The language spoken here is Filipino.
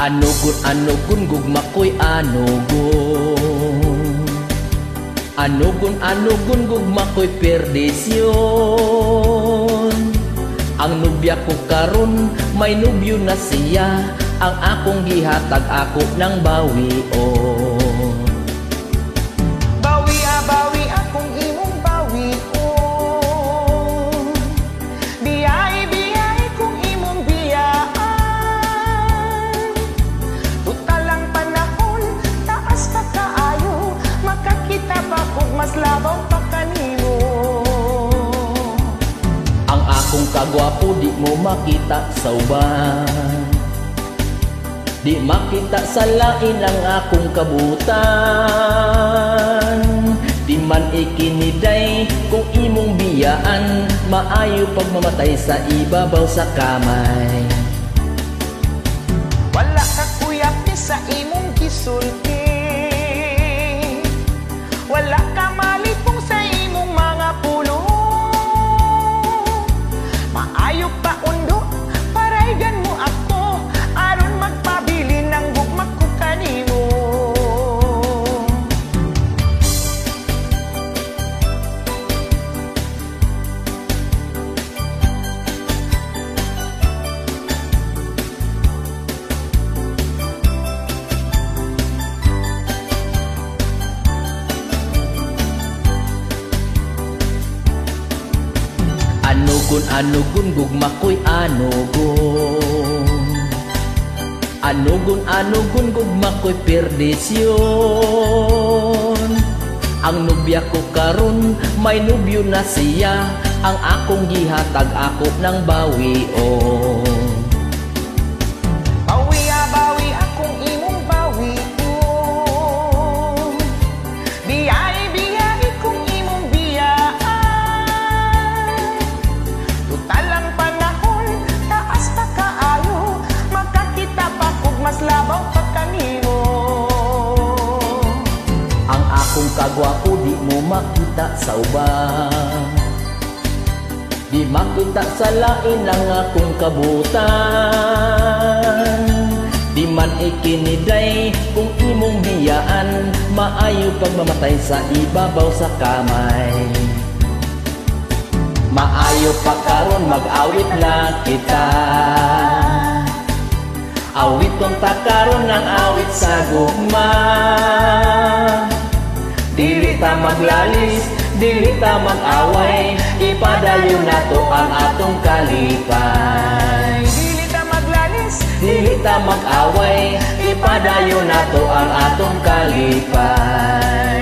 Anugon gugma ko'y anugon. Anugon gugma ko'y perdisyon. Ang nubya ko karon may nubyo na siya. Ang akong gihatag ako ng bawi o. Bawi bawi akong imong bawi o. Biyay kung imong biyaan. Tutal ang panahon, taas pa kaayo. Makakita pa kung mas labaw pa kanimo. Ang akong kagwapo di mo makita sa uban. Di makita sa lain ang akong kabutan. Di man ikiniday kung imong biyaan. Maayo pagmamatay sa ibabaw sa kamay. Wala ka kuyap ni sa imong gisulti. Wala ka malipong sa imong mga pulo. Maayo pa undo, paraygan mo ako. Aron magpabili ng gugma ko kanimo. Anugon gugma ko'y anugon. Anugon gugma ko'y perdisyon. Ang nubya ko karon may nubyo na siya. Ang akong gihatag ako ng bawi o. Bawi akong imong bawi o. Biyay kung imong biyaan. Tutal ang panahon, taas pa kaayo. Makakita pa kung mas labaw pa kanimo. Ang akong kagwapo di mo makita sa uban. Di makita sa lain ang akong kabutan. Di man ikiniday kung imong biyaan. Maayo pagmamatay sa ibabaw sa kamay. Maayo pa karon mag-awit na kita. Awit kong takaron ng awit sa gugma. Dili ta maglalis, dili ta mag-away. Ipadayon nato ang atong kalipay. Dili ta maglalis, dili ta mag-away. Ipadayon nato ang atong kalipay.